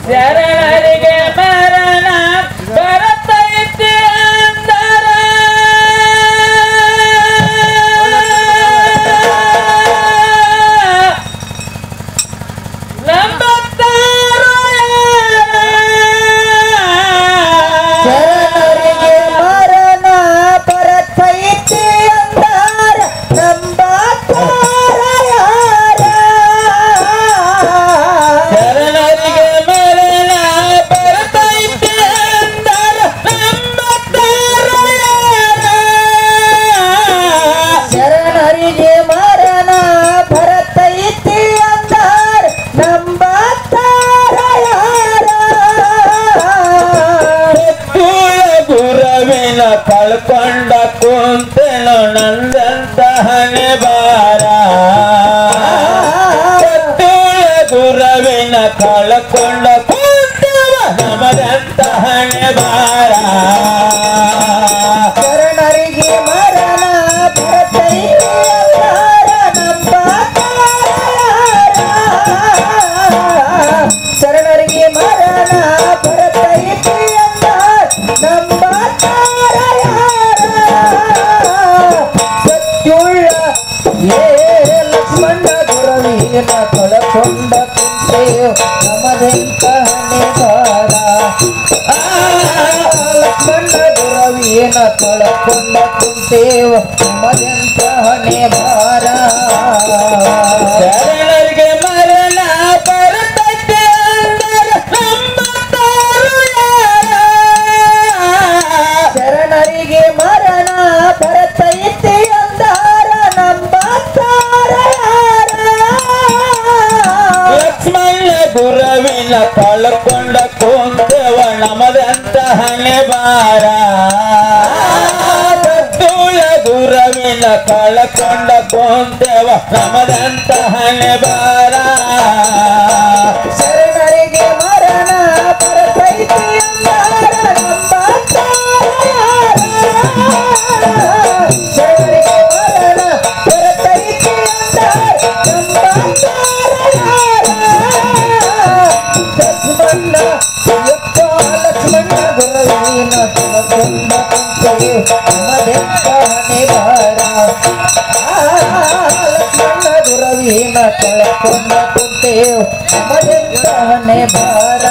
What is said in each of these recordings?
ಶರಣರಿಗೆ ಮರಣ ಬರತೈತಿ ಅಂದರ ಶರಣರಿಗೆ ಮರಣ ಬರತೈತಿ ಅಂದರ ನಂಬತಾರ ಯಾರ ಶರಣರಿಗೆ ಮರಣ ಬರತೈತಿ ಅಂದರ ನಂಬತಾರ ಯಾರ ಶರಣರಿಗೆ ಮರಣ ಬರತೈತಿ ಅಂದರ ನಂಬತಾರ ಯಾರ ಗುರವಿನ ಕಳ್ಕೊಂಡ ಕುಂತೆನು ನಂದಂತ ಹಣೆ ಬಾರ ಗುರವಿನ ಕಳ್ಕೊಂಡ ಕುಂತವ ನಮದಂತ ಹಣೆ ಬಾರ ಶರಣರಿಗೆ ಮರಣ ಬರತೈತಿ ಅಂದರ ನಂಬತಾರ ಶರಣರಿಗೆ ಮರಣ ಬರತೈತಿ ಅಂದರ ನಂಬತಾರ ಸತ್ಯುಳ್ಳ ಏ ಲಕ್ಷ್ಮಣ ಗುರವಿನ ಕಳಕೊಂಡ ಕುಂತೇವ್ ನಮದೆಂತ ಹಣೆ ಬಾರ ಲಕ್ಷ್ಮಣ ಗುರವಿನ ಕಳಕೊಂಡ ಕುಂತೇವ್ ನಮದೆಂತ ಹಣೆ ಬಾರ ಶರಣರಿಗೆ ಮರಣ ಬರತೈತಿ ಅಂದರ ನಂಬತಾರ ಯಾರ ಶರಣರಿಗೆ ಮರಣ ಬರತೈತಿ ಅಂದಾರ ನಂಬತಾರ ಯಾರ ಲಕ್ಷ್ಮಣ ಗುರವಿನ ಕಳ್ಕೊಂಡ ಕುಂತವ ನಮದಂತ ಹಣೆ ಬಾರ ಗುರವಿನ ಕಳ್ಕೊಂಡ ಕುಂತವ ನಮದಂತ ಹಣೆ ಬಾರ ಶರಣರಿಗೆ ಮರಣ ಬರತೈತಿ ಅಂದಾರ ನಂಬತಾರ ಯಾರ ಶರಣರಿಗೆ ಮರಣ ಬರತೈತಿ ಅಂದಾರ ನಂಬತಾರ ಯಾರ ಲಕ್ಷ್ಮಣ ಯಪ್ಪ ಲಕ್ಷ್ಮಣ ಗುರವಿನ ಕಳಕೊಂಡ ಕುಂತೇವ್ ನಮದೆಂತ ಹಣೆ ಬಾರ ಲಕ್ಷ್ಮಣ ಗುರವಿನ ಕಳಕೊಂಡ ಕುಂತೇವ್ ನಮದೆಂತ ಹಣೆ ಬಾರ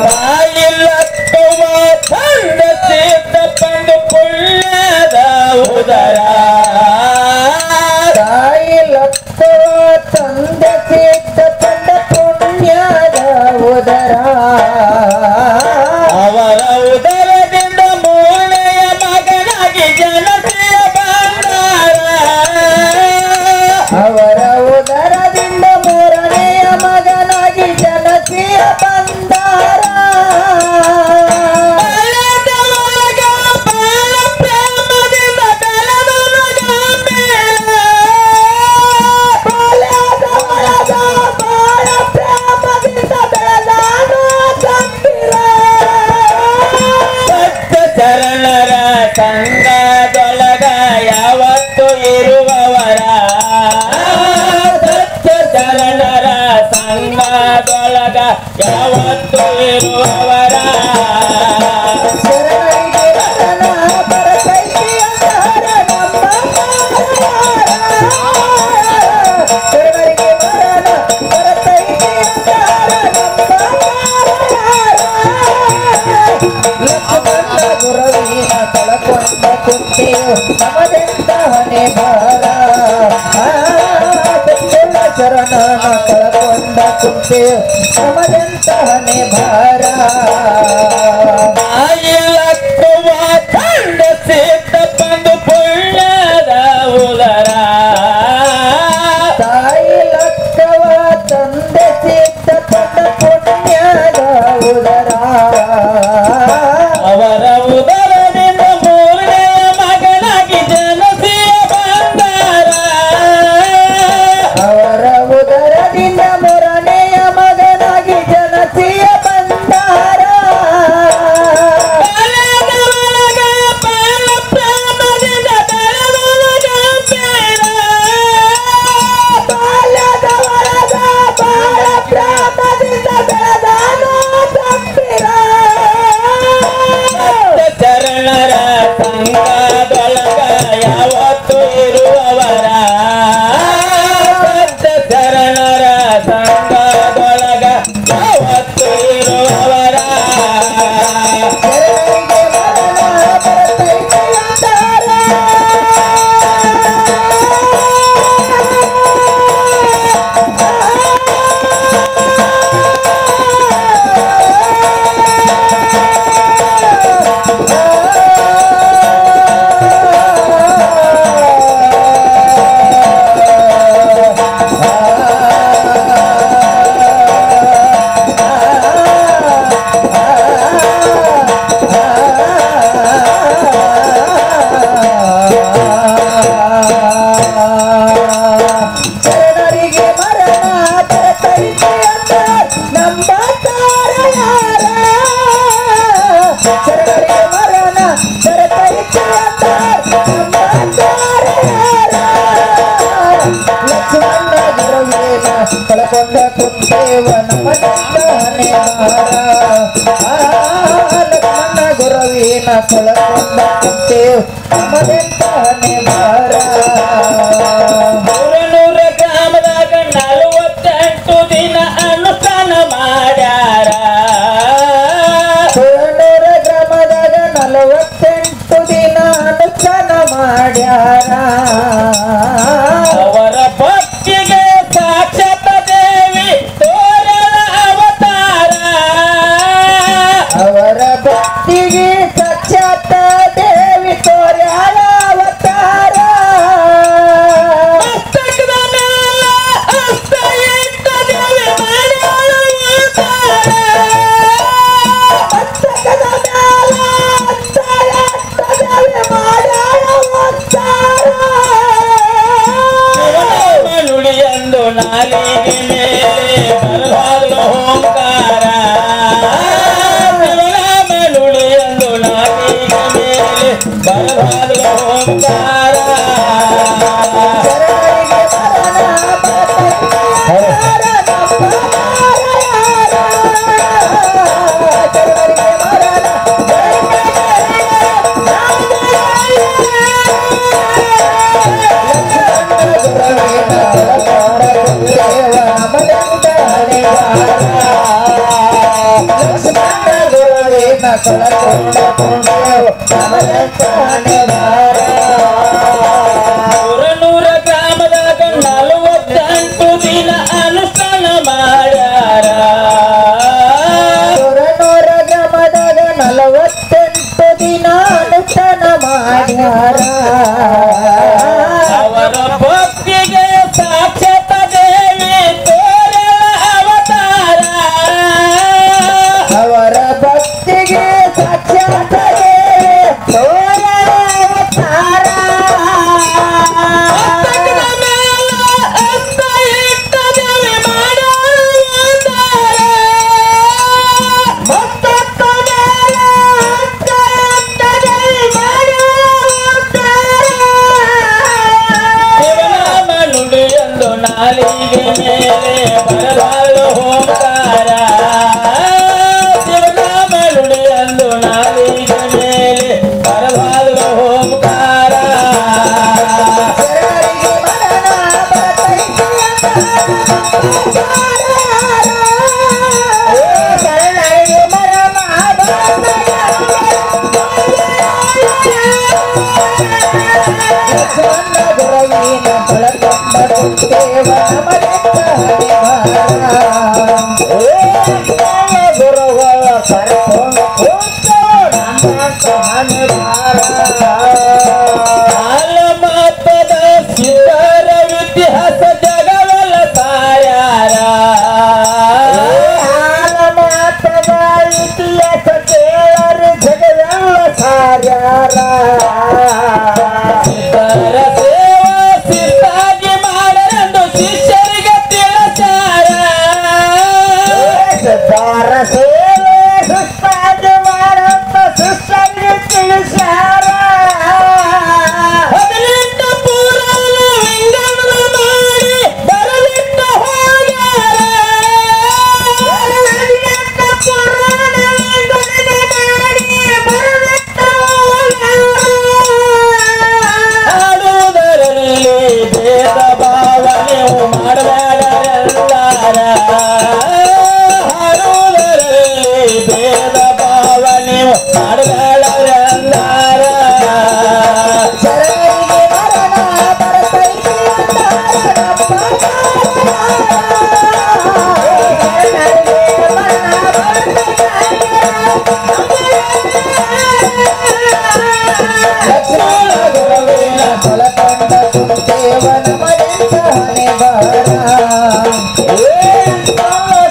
ಬಾಯಿಲ್ಲಕ್ಕವ ತಂದ ಸಿದ್ಧ ಪಂಡು ಪುಣ್ಯದ ಉದರ ತಾಯಿ ಲಕ್ಕವ ತಂದ ಸಿದ್ಧ ಪಂಡ ಪುಣ್ಯದ ಉದರ ಅವರ ಉದರದಿಂದ ಮೂರನೆಯ ಮಗನಾಗಿ ಜನತೆಯ ಬಂದಾರ ಅವರ ಉದರದಿಂದ ಮೂರನೆಯ ಮಗನಾಗಿ ಜನತೆಯ ಬಂದಾರ ಬೆಳೆದವಗ ಬಾಳ ಪ್ರೇಮದಿಂದ ಬೆಳೆದವಗ ಮೇಲೆ ಬಾಲ್ಯದವಳಗ ಬಾಳ ಪ್ರೇಮದಿಂದ ಬೆಳೆದಾನು ಗಂಭೀರ ಸತ್ಯ ಶರಣರ ಸಂಘದೊಳಗ ಯಾವತ್ತು ಇರುವವರ ಸತ್ಯ ಶರಣರ ಸಂಘದೊಳಗ ಯಾವತ್ತು ಇರುವವರ ಶರಣರಿಗೆ ಮರಣ ಬರತೈತಿ ಅಂದಾರ ನಂಬತಾರ ಶರಣರಿಗೆ ಮರಣ ಬರತೈತಿ ಅಂದಾರ ನಂಬತಾರ ಲಕ್ಷ್ಮಣ ಗುರವಿನ ಕಳಕೊಂಡ ಕುಂತೇವ್ ನಮದೆಂತ ಹಣೆ ಬಾರ ಶರಣನ ಕಳಕೊಂಡ ಕುಂತೇವ್ ನಮದೆಂತ ಹಣೆ ಬಾರ ಬಾಯಿಲಕ್ಕುವ ತಂಡ ಸಿದ್ಧ ಬಂದು ಪುಣ್ಯದ ಉದರ ತಾಯಿ ಲಕ್ಕವ ತಂದೆ ಸಿದ್ಧ ಪಂಡ ಪುಣ್ಯದ ಉದರ ಅವರ ಉದರದಿಂದ ಮೂರನೆಯ ಮಗನಾಗಿ ಜನತೆಯ ಬಂದಾರ ಅವರ ಉದರದಿಂದ ಮೂರನೆಯ ಮಗನಾಗಿ ಜನತೆಯ ಬಂದಾರ ಬಾಲ್ಯದವಳಗ ಬಾಳ ಸಂಘದೊಳಗ ಯಾವತ್ತು ಇರುವವರ ಶರಣರಿಗೆ ಮರಣ ಬರತೈತಿ ಅಂದಾರ. ಶರಣರಿಗೆ ಮರಣ ಬರತೈತಿ ಅಂದಾರ ನಂಬತಾರ ಯಾರ. ಶರಣರಿಗೆ ಮರಣ ಬರತೈತಿ ಅಂದಾರ ನಂಬತಾರ ಯಾರ. ಲಕ್ಷ್ಮಣ ಗುರುವೇನ ಕಳಕೊಂಡ ಕುಂತೇವ ನಮನೆ ಮಾರ. ಲಕ್ಷ್ಮಣ ಗುರುವೇನ ಕಳಕೊಂಡ ಕುಂತೇವ ನಮನೆ ಮಾರ. ಪುರನೂರ ಗ್ರಾಮದಾಗ 48 ದಿನ ಅನುಷ್ಠಾನ ಮಾಡ್ಯಾರ. ಪುರನೂರ ಗ್ರಾಮದಾಗ 48 ದಿನ ಅನುಷ್ಠಾನ ಮಾಡ್ಯಾರ. ಅವರ ಭಕ್ತಿಗೆ ಸಾಕ್ಷಾತ್ ದೇವಿ ತೋರಳ ಅವತಾರ. ಅವರ ಭಕ್ತಿಗೆ ಸಾಕ್ಷಾತ್ ದೇವಿ ತೋರ್ಯಾಳ ಅವತಾರ. ಮಸ್ತಕದ ಮೇಲೆ ಹಸ್ತ ಇಟ್ಟ ದೇವಿ ಮಾಡ್ಯಾಳ ಅವತಾರ. ಮಸ್ತಕದ ಮ್ಯಾಲ ಹಸ್ತ ಇಟ್ಟ ದೇವಿ ಮಾಡ್ಯಾಳ ಅವತಾರ. ಶಿವನಾಮ ನುಡಿಯಂದು ನಾಲಿಗೆ ಮೇಲೆ ಬರಲಾದ ಓಂಕಾರ. ಶಿವನಾಮ ನುಡಿಯಂದು ನಾಲಿಗೆ ಮೇಲೆ ಬರಲಾದ ಓಂಕಾರ. ಶರಣರಿಗೆ ಮರಣ ಬರತೈತಿ ಅಂದಾರ ನಂಬತಾರ ಯಾರ. ಶರಣರಿಗೆ ಮರಣ ಲಕ್ಷ್ಮಣ ಗುರುವೇನ ಕಳಕೊಂಡ ಕುಂತೇವ ನಮನೆ ಮಾರ. ಪುರನೂರ ಗ್ರಾಮದಾಗ 48 ದಿನ ಅನುಷ್ಠಾನ ಮಾಡ್ಯಾರ. ಪುರನೂರ ಗ್ರಾಮದಾಗ 48 ದಿನ ಅನುಷ್ಠಾನ ಮಾಡ್ಯಾರ. ಅವರ ಭಕ್ತಿಗೆ ಸಾಕ್ಷಾತ್ ದೇವಿ ತೋರಳ ಅವತಾರ. ಅವರ ಭಕ್ತಿಗೆ ಸಾಕ್ಷಾತ್ ದೇವಿ ತೋರಳ ಅವತಾರ. ಮಸ್ತಕದ ಮೇಲೆ ಹಸ್ತ ಇಟ್ಟ ದೇವಿ ಮಾಡ್ಯಾಳ ಅವತಾರ. ಮಸ್ತಕದ ಮ್ಯಾಲ ಹಸ್ತ ಇಟ್ಟ ದೇವಿ ಮಾಡ್ಯಾಳ ಅವತಾರ. ಶಿವನಾಮ ನುಡಿಯಂದು ನಾಲಿಗೆ ಮೇಲೆ ಬರಲಾಳು ಓಂಕಾರ. ಶಿವನಾಮ ನುಡಿಯಂದು ನಾಲಿಗೆ ಮೇಲೆ ಬರಲಾಳು ಓಂಕಾರ. ಶರಣರಿಗೆ ಮರಣ ಬರತೈತಿ ಅಂದಾರ ಶರಣರಿಗೆ ಮರಣ ಲಕ್ಷ್ಮಣ ಗುರುವಿನ ಕಳಕೊಂಡ ಕುಂತೇವ ನಮನೆ ಗುರುಗಳ ಕರ್ಕೊಂಡು ಕೂತೇವ ನಮನೆ ಆಲಮತದ ಸಿದ್ಧರ ಇತಿಹಾಸ ಜಗವಲ್ಲ ಸಾರ್ಯಾರ. ಮಾತದ ಇತಿಹಾಸ ಕೇಳರಿ ಜಗವೆಲ್ಲ ಸಾರ್ಯಾರ. ಸಿದ್ಧರ ಸೇವಾ ಸಿದ್ಧಾಗಿ ಮಾಡರೆಂದು ಶಿಷ್ಯರಿಗೆ ತಿಳಿಸಾರ. ಸಿದ್ಧಾರ ಸೇವೆ ಸುಸ್ತಾಗಿ ಮಾಡಂತ ಶಿಷ್ಯರಿಗೆ ತಿಳಿಸ್ಯಾರ. 18 ಪುರಾಣ ವಿಂಗಡಣೆ ಮಾಡಿ ಬರಲಿಟ್ಟ ಹೋಗ್ಯಾರ. 18 ಪುರಾಣ ವಿಂಗಡಣೆ ಮಾಡಿ ಬರಲಿಟ್ಟ ಹೋಗ್ಯಾರ. ಹಾಡುವುದರಲ್ಲಿ ಭೇದ ಭಾವ ನೀವು ಮಾಡಬೇಡರೆಲ್ಲ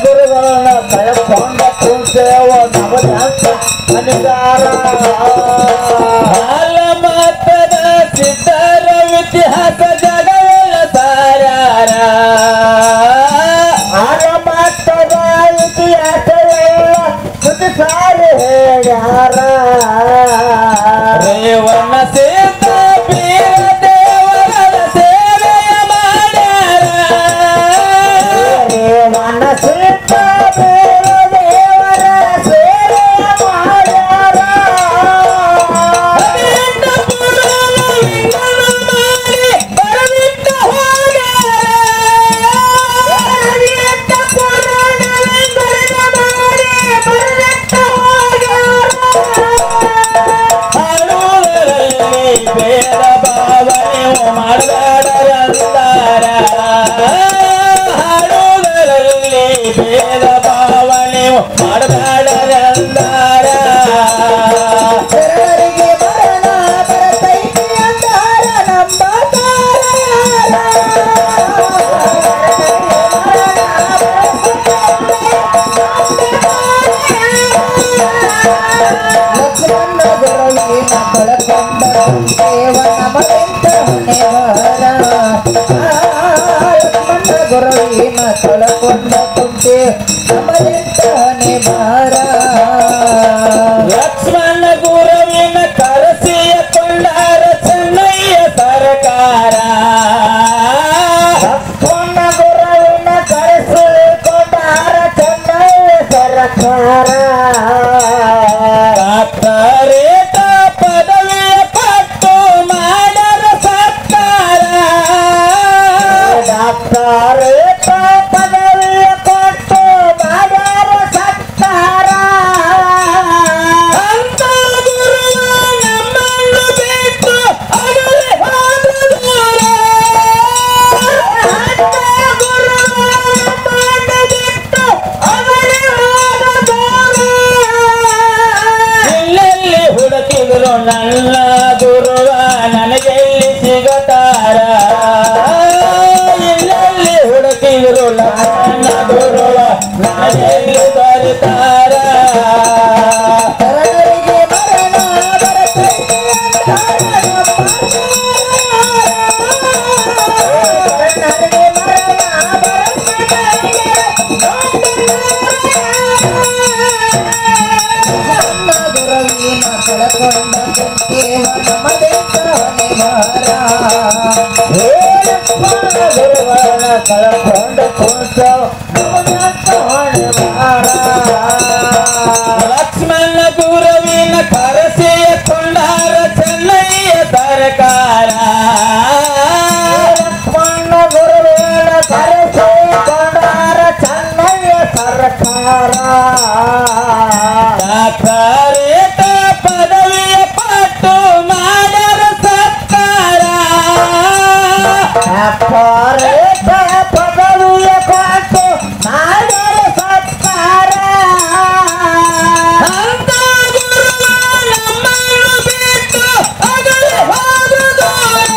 ಗುರುಗಳನ್ನ ಕಳ್ಕೊಂಡ ಕುಂತೇವ ನಮದಂತ ಅನಿಗಾರ ಹಾಲ ಮಾತದ ಸಿದ್ಧರ ಇತಿಹಾಸ ಜಗವೆಲ್ಲ ಸಾರ್ಯಾರ ಆಗ ಮಾತದ ಇತಿಹಾಸ ಎಲ್ಲ ಸುದ್ದಿ ಸಾರಿ ಹೇಳ್ಯಾರ ರೇವಣ್ಣ ಸಿದ್ಧ ಬೀರ ದೇವರ ಸೇವೆಯ ಮಾಡ್ಯಾರ ರೇವಣ್ಣ ಸಿದ್ಧ ಬೀರ ದೇವರ ಸೇವೆಯ ಮಾಡ್ಯಾರ ಹದಿನೆಂಟು ಪುರಾಣ ವಿಂಗಡಣ ಮಾಡಿ ಬರದಿಟ್ಟ ಹೋಗ್ಯಾರ ಹದಿನೆಂಟು ಪುರಾಣ ವಿಂಗಡಣ ಮಾಡಿ ಬರದಿಟ್ಟ ಹೋಗ್ಯಾರ ಹಾಡುವುದರಲ್ಲಿ ಭೇದ ಭಾವ ನೀವು ಮಾಡಬೇಡರಂದಾರ ಹಾಡುವುದರಲ್ಲಿ ಭೇದ ಭಾವ ನೀವು ಮಾಡಬೇಡರಂದಾರ ಶರಣರಿಗೆ ಮರಣ ಬರತೈತಿ ಅಂದಾರ ನಂಬತಾರ ಲಕ್ಷ್ಮಣ ಗುರುವಿನ ಕಳಕೊಂಡ ದೇವ ನಮಗೆಂತ ಹೊಣೆವರ ಲಕ್ಷ್ಮಣ ಗುರುವಿನ ಕಳಕೊಂಡ ಕುಂಟೆ ನಮಗೆಂತ ಹೊಣೆವರ ಲಕ್ಷ್ಮಣ ಗುರುವಿನ ಕರಸಿಯ ಕೊಂಡಾರ ಚೆನ್ನಯ್ಯ ಸರ್ಕಾರ ಲಕ್ಷ್ಮಣ ಗುರುವಿನ ಕರೆಸಿಕೊಂಡಾರ ಚೆನ್ನಯ್ಯ ಸರ್ಕಾರ ಡಾಕ್ಟರೇಟ ಪದವಿಯ ಪಟ್ಟು ಮಾಡರ ಸರ್ಕಾರ ಡಾಕ್ಟರೇಟ ಪದವಿಯ ಕೊಟ್ಟು ಮಾಡ್ಯಾರ ಸತ್ಕಾರ ಅಂತ ಗುರುವ ನಮ್ಮನ್ನು ಬಿಟ್ಟು ಅಗಲಿ ಹೋದ ದೂರ. ಅಂತ ಗುರುವ ನಮ್ಮನ್ನು ಬಿಟ್ಟು ಅಗಲಿ ಹೋದ ದೂರ. ಎಲ್ಲೆಲ್ಲಿ ಹುಡುಕಿದ್ರು ನನ್ನ ಗುರುವ ನನಗೆಲ್ಲಿ ಸಿಗತಾರ ಎಲ್ಲೆಲ್ಲಿ ಹುಡುಕಿದ್ರು ನನ್ನ ಗುರುವ ನನಗೆಲ್ಲಿ ದೊರೆತಾರ ಶರಣರಿಗೆ ಮರಣ ಬರತೈತಿ ಅಂದಾರ ಶರಣರಿಗೆ ಮರಣ ಬರತೈತಿ ನಮ್ಮ ಗುರುವಿನ ಕಳಕೊಂಡ ದೇವ ನಮದೆಂತ ಹೊಣೆಗಾರ ಗುರುವನ ಕಳಕೊಂಡ ಕುಂತ ನಮದಂತ ಹೊಣೆಗಾರ ಲಕ್ಷ್ಮಣ ಗುರುವಿನ ಕರಸೆಯ ಕೊಂಡಾರ ಚೆನ್ನಯ್ಯ ಸರ್ಕಾರ ಲಕ್ಷ್ಮಣ ಗುರುವಿನ ಕರೆಸಿಕೊಂಡಾರ ಚೆನ್ನಯ್ಯ ಸರ್ಕಾರ ಡಾಕ್ಟರೇಟ ಪದವಿಯ ಪಟ್ಟು ಮಾಡರ ಸರ್ಕಾರ ಅಪರೇಟ ಪದವಿಯ ಕೊಟ್ಟು ಮಾಡ್ಯಾರ ಸತ್ಕಾರ ಅಂತ ಗುರುವ ನಮ್ಮನ್ನು ಬಿಟ್ಟು ಅಗಲಿ ಹೋದ ದೂರ.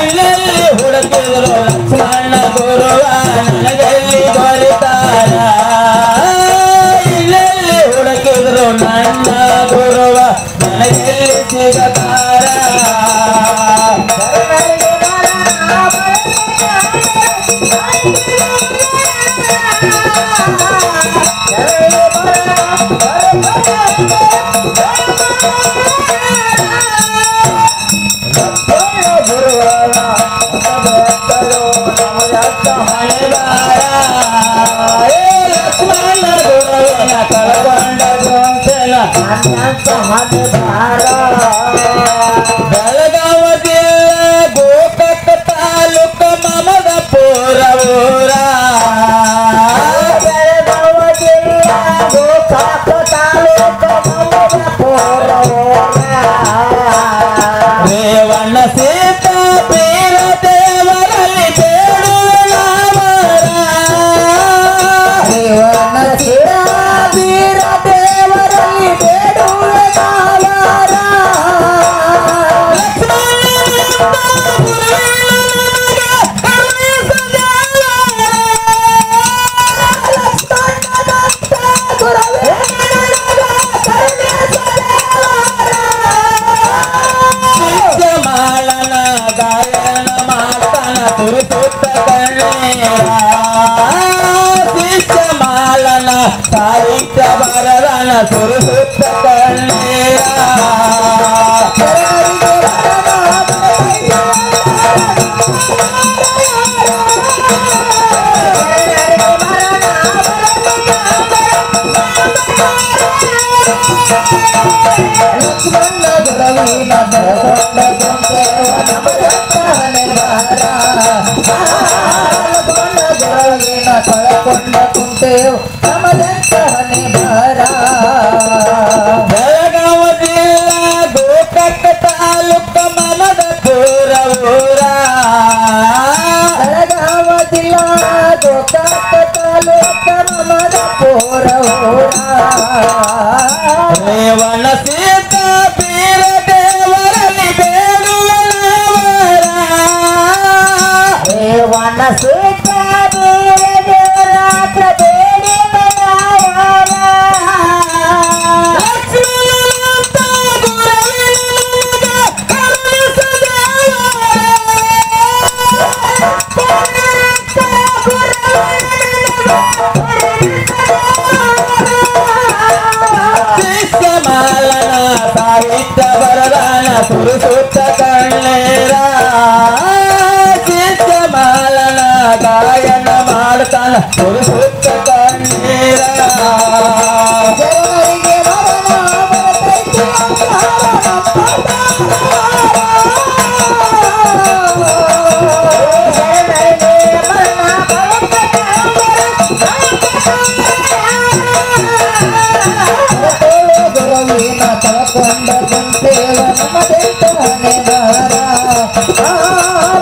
ಎಲ್ಲೆಲ್ಲಿ ಹುಡುಕಿದ್ರು ಲಕ್ಷ್ಮಣ ಗುರುವ ನನಗೆಲ್ಲಿ ದೊರೆತಾರ ಎಲ್ಲೆಲ್ಲಿ ಹುಡುಕಿದ್ರು ನನ್ನ ಗುರುವ ನನಗೆಲ್ಲಿ ಸಿಗತಾರ ಶರಣರಿಗೆ ಲಕ್ಷ್ಮಣ ಗುರುವಿನ ಕಳಕೊಂಡ ಗೊಂಚಲ ಬೆಳಗಾವ ಜಿಲ್ಲೆ ಗೋಕಾಕ ತಾಲೂಕ ಮಮದಪುರ ಊರ ಬೆಳಗಾವ ಜಿಲ್ಲಾ ಗೋಕಾಕ ತಾಲೂಕು ಮಮದಪುರ ಊರ. ರೇವಣ್ಣ ಸೀತ ಬೀರ ದೇವರಲ್ಲಿ ಬೇಡುವವರ ಶಿವನ ಶಿರ ವೀರ ದೇವರಲ್ಲಿ ಬೇಡುವೆ ನಾವ ಸುರಿಸುತ್ತ ಕಣ್ಣೀರ ಕಳಕೊಂಡ ಕುಂಟೇವು ನಮದಂತ ಹನಿ ಭಾರ ಬೆಳಗಾವ ಜಿಲ್ಲಾ ಗೋಕಾಕ ತಾಲೂಕ ಮಮದಪುರ ಊರ ಬೆಳಗಾವ ಜಿಲ್ಲಾ ಗೋಕಾಕ ತಾಲೂಕ ಮಮದಪುರ ಊರ ರೇವಣ ಸೀತ ಬೀರ ದೇವರಲ್ಲಿ ಬೇಡುವವರ ರೇವಣ ಸೀತ ಬೀರ ದೇವರಾತ್ರ ಬೇಡಿ ಮನೆಯವರ ಲಕ್ಷ್ಮಣನಂತ ಗುರುವಿನಿಂದ ಶಿಷ್ಯ ಮಾಲನ ಸಾಹಿತ್ಯ ವರದಾನ ಸುರಿಸುತ್ತ ಕಣ್ಣೀರ ಶಿಷ್ಯ ಮಾಲನ ಗಾಯನ ಮಾಡ್ತಾನ ಸುರಿಸುತ್ತ ಕಣ್ಣೀರ ಜನರಿಗೆ ಮರಣ ಬರತೈತಿ ಗುರುವಿನ ಕಳಕೊಂಡ ಕುಂಟೇವ ನಮದೆಂತ ಹಣೆ ಭಾರ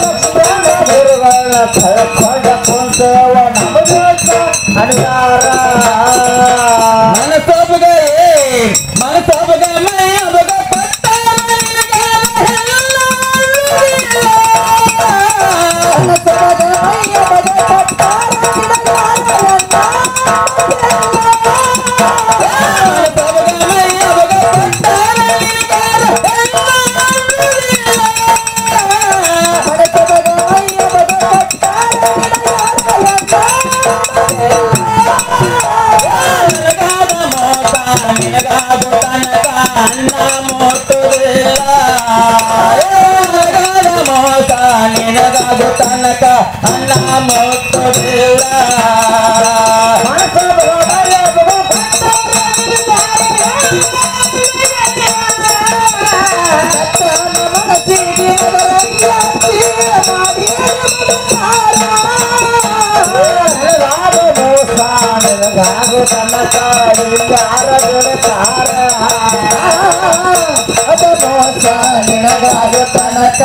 ಲಕ್ಷ್ಮಣ ಗುರುಗಳ ಕಳಕೊಂಡ ಕುಂಟೇವ ನಮದೆಂತ ಅನುಸಾರ ಮನಸೊಬ್ಬಗೆ ಮೈ ಅಬಗ ಪಟ್ಟ ನಿನಗಾದು ತನಕ ಅನ್ನ ಮುಟ್ಟುವುದಿಲ್ಲ ಮೋಸ ನಿನಗಾದು ತನಕ ಅನ್ನ ಮುಟ್ಟುವುದಿಲ್ಲ ನಿನಗಾದ ತನಕ